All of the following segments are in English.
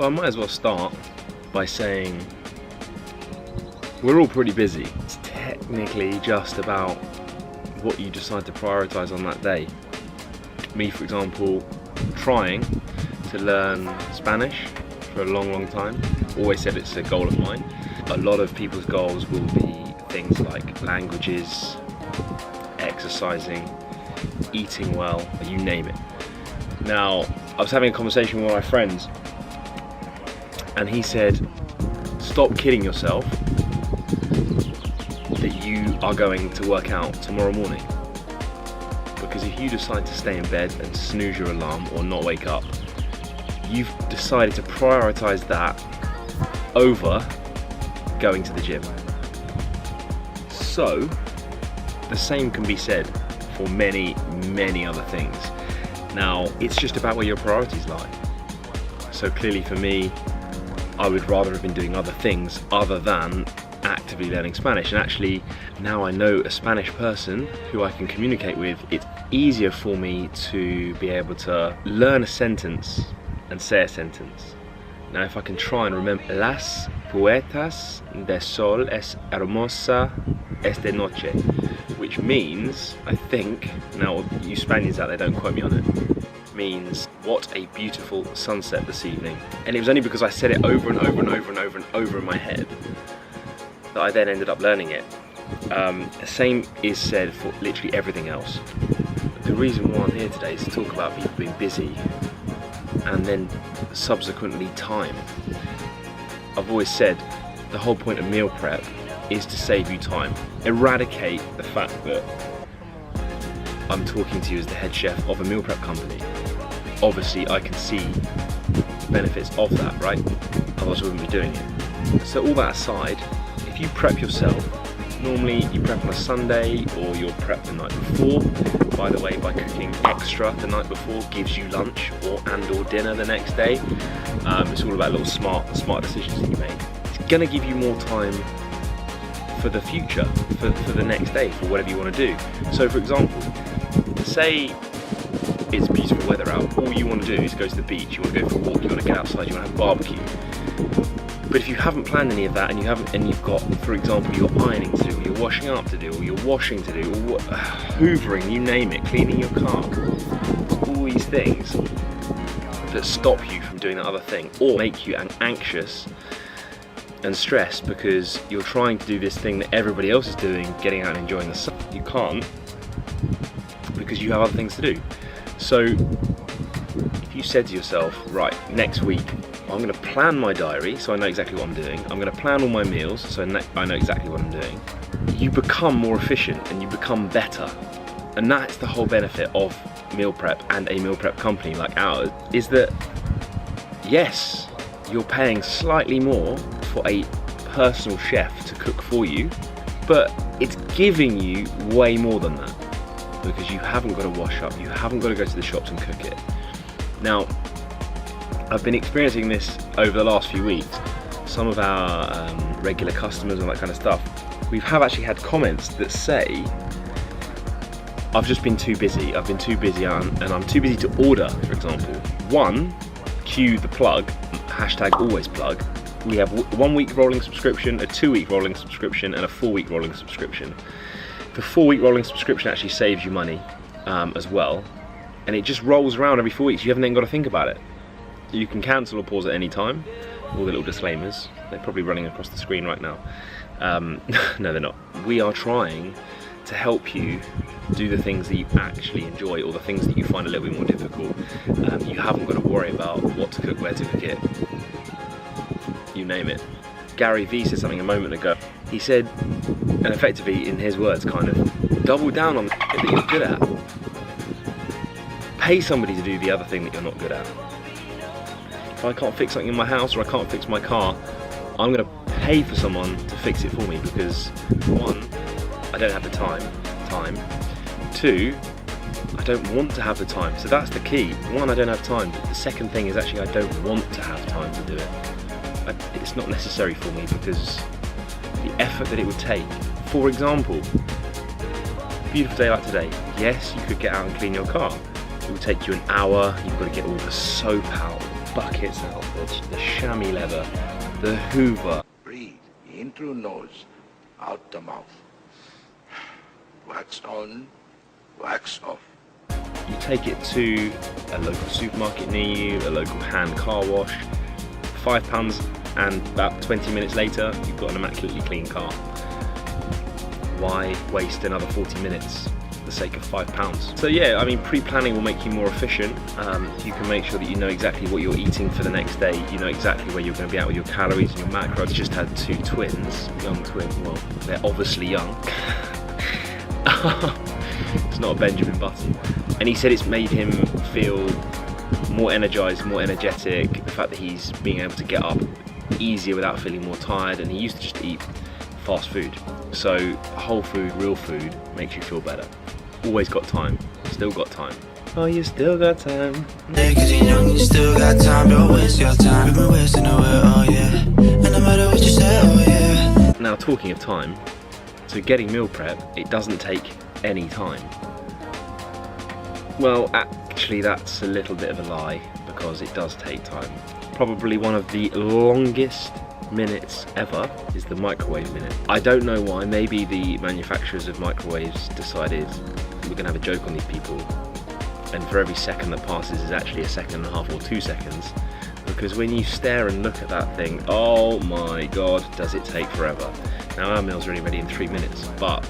So I might as well start by saying we're all pretty busy. It's technically just about what you decide to prioritise on that day. Me, for example, trying to learn Spanish for a long time. Always said it's a goal of mine. A lot of people's goals will be things like languages, exercising, eating well, you name it. Now, I was having a conversation with one of my friends and he said, stop kidding yourself that you are going to work out tomorrow morning. Because if you decide to stay in bed and snooze your alarm or not wake up, you've decided to prioritise that over going to the gym. So, the same can be said for many other things. Now, it's just about where your priorities lie. So clearly for me, I would rather have been doing other things other than actively learning Spanish. And actually, now I know a Spanish person who I can communicate with, it's easier for me to be able to learn a sentence and say a sentence. Now, if I can try and remember, las puertas de sol es hermosa esta noche, which means, I think, now you Spaniards out there, don't quote me on it, means what a beautiful sunset this evening. And it was only because I said it over and over in my head that I then ended up learning it. The same is said for literally everything else. The reason why I'm here today is to talk about people being busy and then subsequently time. I've always said the whole point of meal prep is to save you time. Eradicate the fact that I'm talking to you as the head chef of a meal prep company. Obviously I can see the benefits of that, right? Otherwise I wouldn't be doing it. So all that aside, if you prep yourself, normally you prep on a Sunday or you'll prep the night before. By the way, by cooking extra the night before gives you lunch or dinner the next day. It's all about little smart decisions that you make. It's gonna give you more time for the future, for the next day, for whatever you want to do. So for example, say it's beautiful weather out, all you want to do is go to the beach, you want to go for a walk, you want to get outside, you want to have a barbecue. But if you haven't planned any of that and you've got, for example, your ironing to do, or your washing up to do, or your washing to do, or hoovering, you name it, cleaning your car, all these things that stop you from doing that other thing or make you anxious and stressed because you're trying to do this thing that everybody else is doing, getting out and enjoying the sun. You can't because you have other things to do. So if you said to yourself, right, next week I'm going to plan my diary so I know exactly what I'm doing, I'm going to plan all my meals so I know exactly what I'm doing, you become more efficient and you become better. And that's the whole benefit of meal prep and a meal prep company like ours, is that yes, you're paying slightly more for a personal chef to cook for you, but it's giving you way more than that because you haven't got to wash up, you haven't got to go to the shops and cook it. Now, I've been experiencing this over the last few weeks. Some of our regular customers and that kind of stuff, we have actually had comments that say, I've just been too busy, I've been too busy and I'm too busy to order, for example. One, cue the plug, hashtag always plug. We have 1 week rolling subscription, a 2 week rolling subscription and a 4 week rolling subscription. The 4 week rolling subscription actually saves you money as well. And it just rolls around every 4 weeks, you haven't even got to think about it. You can cancel or pause at any time. All the little disclaimers, they're probably running across the screen right now. No, they're not. We are trying to help you do the things that you actually enjoy or the things that you find a little bit more difficult. You haven't got to worry about what to cook, where to cook it, you name it. Gary Vee said something a moment ago. He said, and effectively in his words kind of, double down on the that you're good at. Pay somebody to do the other thing that you're not good at. If I can't fix something in my house or I can't fix my car, I'm going to pay for someone to fix it for me because one, I don't have the time. Two, I don't want to have the time. So that's the key. One, I don't have time. But the second thing is actually I don't want to have time to do it. It's not necessary for me because the effort that it would take. For example, beautiful day like today. Yes, you could get out and clean your car. It would take you an hour. You've got to get all the soap out, buckets out, the chamois leather, the Hoover. Breathe in through nose, out the mouth. Wax on, wax off. You take it to a local supermarket near you, a local hand car wash, £5, and about 20 minutes later you've got an immaculately clean car. Why waste another 40 minutes for the sake of £5? So yeah, I mean, pre-planning will make you more efficient. You can make sure that you know exactly what you're eating for the next day. You know exactly where you're going to be at with your calories and your macros. Just had 2 twins, young twins. Well, they're obviously young. It's not a Benjamin Button. And he said it's made him feel more energized, more energetic. The fact that he's being able to get up easier without feeling more tired. And he used to just eat fast food. So whole food, real food makes you feel better. Always got time, still got time. Oh, you still got time. Yeah, 'cause you're young, you still got time. Don't waste your time. You've been wasting away, oh yeah. And no matter what you say, oh yeah. Now, talking of time, so getting meal prep, it doesn't take any time. Well, actually that's a little bit of a lie, because it does take time. Probably one of the longest minutes ever is the microwave minute. I don't know why. Maybe the manufacturers of microwaves decided we're gonna have a joke on these people, and for every second that passes is actually a second and a half or 2 seconds, because when you stare and look at that thing, oh my god, does it take forever. Now our meal's really ready in 3 minutes, but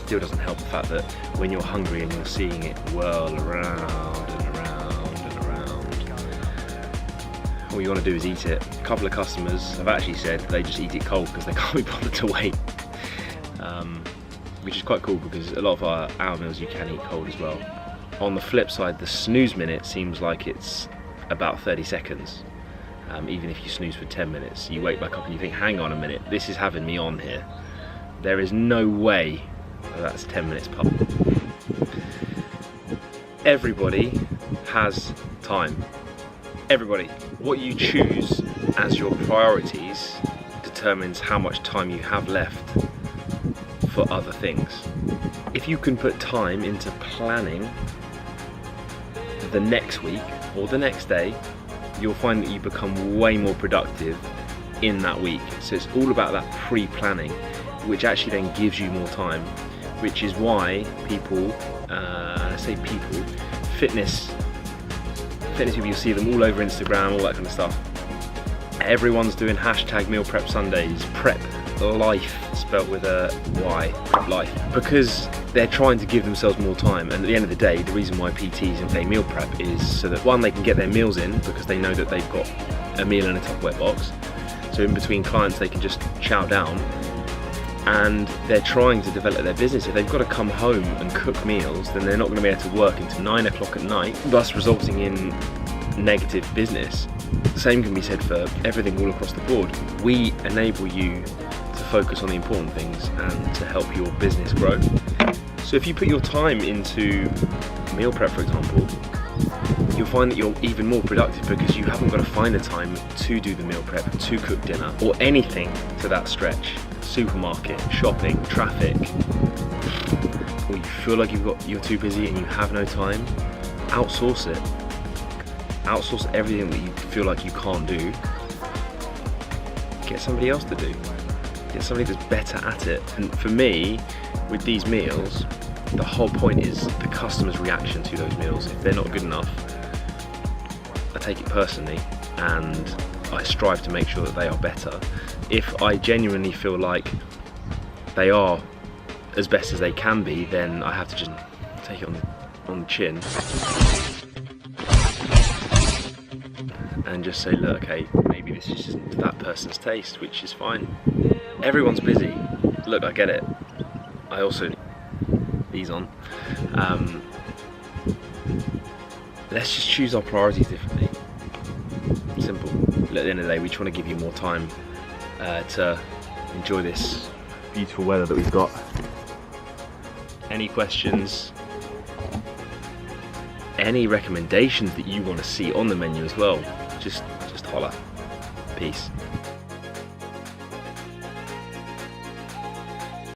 still doesn't help the fact that when you're hungry and you're seeing it whirl around and around and around, all you want to do is eat it. A couple of customers have actually said they just eat it cold because they can't be bothered to wait, which is quite cool, because a lot of our meals you can eat cold as well. On the flip side, the snooze minute seems like it's about 30 seconds. Even if you snooze for 10 minutes, you wake back up and you think, hang on a minute, this is having me on here. There is no way that's 10 minutes pub. Everybody has time. Everybody. What you choose as your priorities determines how much time you have left for other things. If you can put time into planning the next week or the next day, you'll find that you become way more productive in that week. So it's all about that pre-planning, which actually then gives you more time, which is why people, I say people, fitness people, you see them all over Instagram, all that kind of stuff. Everyone's doing hashtag meal prep Sundays, prep life, spelt with a Y, prep life, because they're trying to give themselves more time. And at the end of the day, the reason why PTs implement meal prep is so that, one, they can get their meals in, because they know that they've got a meal in a Tupperware box. So in between clients, they can just chow down, and they're trying to develop their business. If they've got to come home and cook meals, then they're not going to be able to work until 9 o'clock at night, thus resulting in negative business. The same can be said for everything all across the board. We enable you to focus on the important things and to help your business grow. So if you put your time into meal prep, for example, you'll find that you're even more productive, because you haven't got to find the time to do the meal prep, to cook dinner, or anything to that stretch. Supermarket, shopping, traffic, or you feel like you're too busy and you have no time, outsource it. Outsource everything that you feel like you can't do. Get somebody else to do. Get somebody that's better at it. And for me, with these meals, the whole point is the customer's reaction to those meals. If they're not good enough, I take it personally, and I strive to make sure that they are better. If I genuinely feel like they are as best as they can be, then I have to just take it on the chin and just say, look, okay, maybe this just isn't that person's taste, which is fine. Everyone's busy. Look, I get it. I also these on. Let's just choose our priorities differently. Simple. At the end of the day, we just want to give you more time to enjoy this beautiful weather that we've got. Any questions? Any recommendations that you want to see on the menu as well? Just holler. Peace.